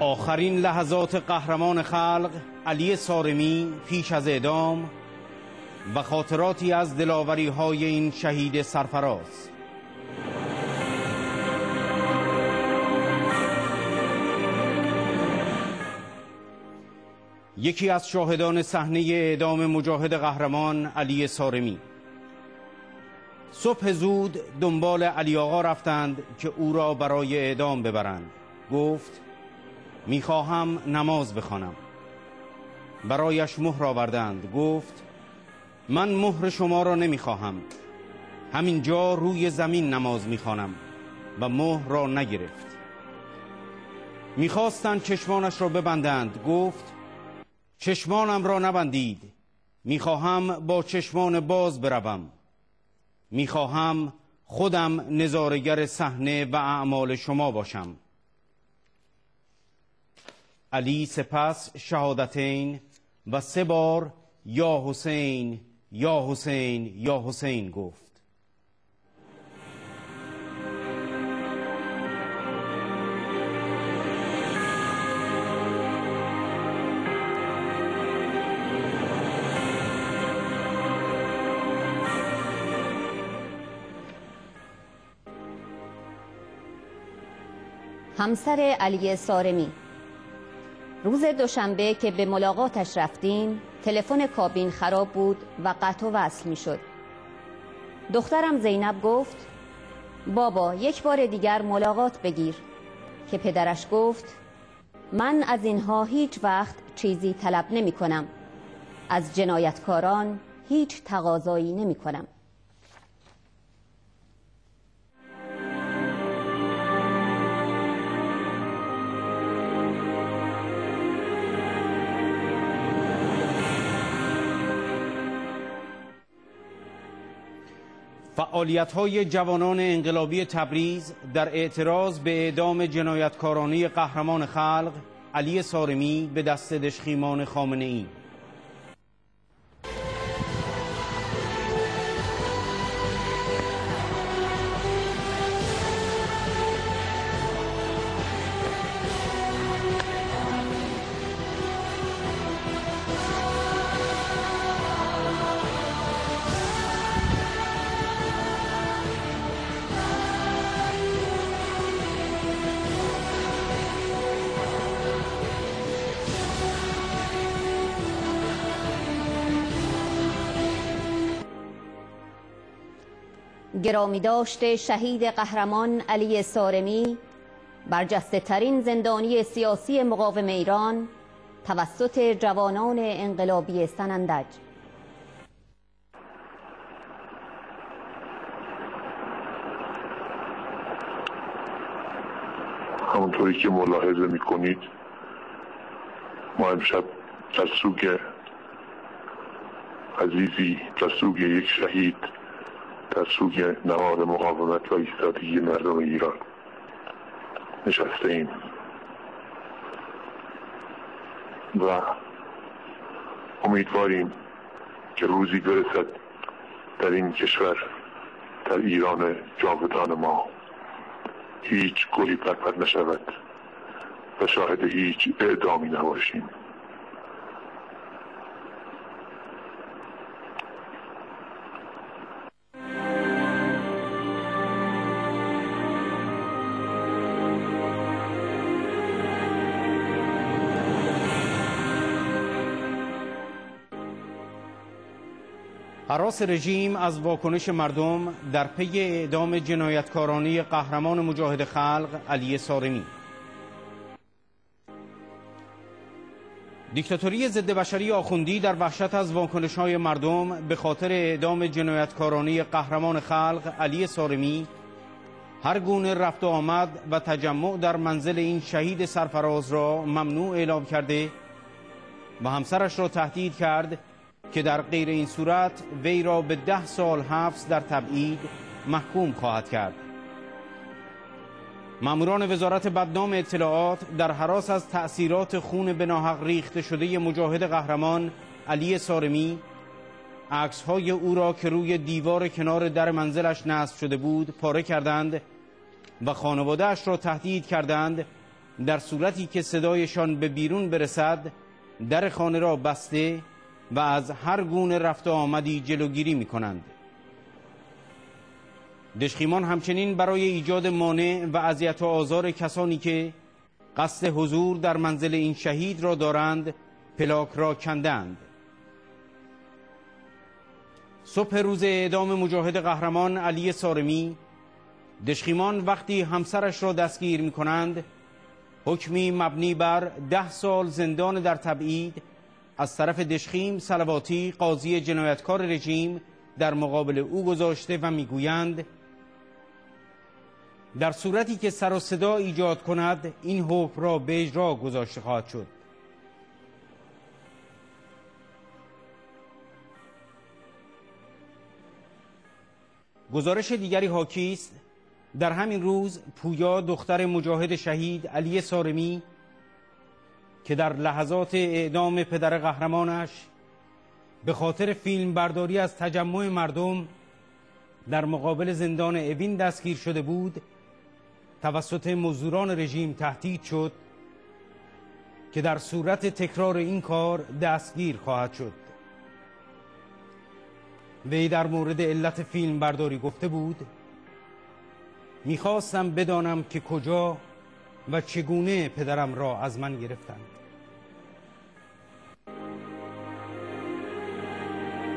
آخرین لحظات قهرمان خلق علی صارمی پیش از اعدام و خاطراتی از دلاوری‌های این شهید سرفراز. یکی از شاهدان صحنه اعدام مجاهد قهرمان علی صارمی: صبح زود دنبال علی آقا رفتند که او را برای اعدام ببرند. گفت میخواهم نماز بخوانم. برایش مهر آوردند. گفت من مهر شما را نمیخواهم، همینجا روی زمین نماز میخوانم و مهر را نگرفت. میخواستند چشمانش را ببندند. گفت چشمانم را نبندید، میخواهم با چشمان باز بروم، میخواهم خودم نظاره‌گر صحنه و اعمال شما باشم. علی سپس شهادتین و 3 بار یا حسین یا حسین یا حسین گفت. همسر علی صارمی: روز دوشنبه که به ملاقاتش رفتیم تلفن کابین خراب بود و قطع و وصل می شد. دخترم زینب گفت بابا یک بار دیگر ملاقات بگیر، که پدرش گفت من از اینها هیچ وقت چیزی طلب نمی کنم، از جنایتکاران هیچ تقاضایی نمی کنم. فعالیت‌های جوانان انقلابی تبریز در اعتراض به اعدام جنایتکارانه قهرمان خلق علی صارمی به دست دژخیمان خامنه‌ای. گرامی داشته شهید قهرمان علی صارمی، برجسته ترین زندانی سیاسی مقاوم ایران توسط جوانان انقلابی سنندج. همونطوری که ملاحظه میکنید ما امشب در سوگ عزیزی، در سوگ یک شهید، در سوگ نهاد مقاومت و ایستادگی مردم ایران نشسته ایم و امیدواریم که روزی برسد در این کشور، در ایران جاودان ما، هیچ گلی پرپر نشود و شاهد هیچ اعدامی نباشیم. هراس رژیم از واکنش مردم در پی اعدام جنایتکارانه قهرمان مجاهد خلق علی صارمی. دیکتاتوری ضد بشری آخوندی در وحشت از واکنش‌های مردم به خاطر اعدام جنایتکارانه قهرمان خلق علی صارمی هر گونه رفت و آمد و تجمع در منزل این شهید سرفراز را ممنوع اعلام کرده و همسرش را تهدید کرد که در غیر این صورت وی را به 10 سال حبس در تبعید محکوم خواهد کرد. ماموران وزارت بدنام اطلاعات در هراس از تأثیرات خون به ناحق ریخته شده مجاهد قهرمان علی صارمی عکس‌های او را که روی دیوار کنار در منزلش نصب شده بود پاره کردند و خانواده‌اش را تهدید کردند در صورتی که صدایشان به بیرون برسد در خانه را بسته و از هر گونه رفت و آمدی جلوگیری می کنند. دژخیمان همچنین برای ایجاد مانع و اذیت و آزار کسانی که قصد حضور در منزل این شهید را دارند پلاک را کندند. صبح روز اعدام مجاهد قهرمان علی صارمی، دژخیمان وقتی همسرش را دستگیر می کنند حکمی مبنی بر 10 سال زندان در تبعید از طرف دژخیم صلواتی قاضی جنایتکار رژیم در مقابل او گذاشته و میگویند در صورتی که سر و صدا ایجاد کند این حکم را به اجرا گذاشته خواهد شد. گزارش دیگری حاکی است در همین روز پویا دختر مجاهد شهید علی صارمی که در لحظات اعدام پدر قهرمانش به خاطر فیلم برداری از تجمع مردم در مقابل زندان اوین دستگیر شده بود توسط مزدوران رژیم تهدید شد که در صورت تکرار این کار دستگیر خواهد شد. وی در مورد علت فیلم برداری گفته بود میخواستم بدانم که کجا و چگونه پدرم را از من گرفتند.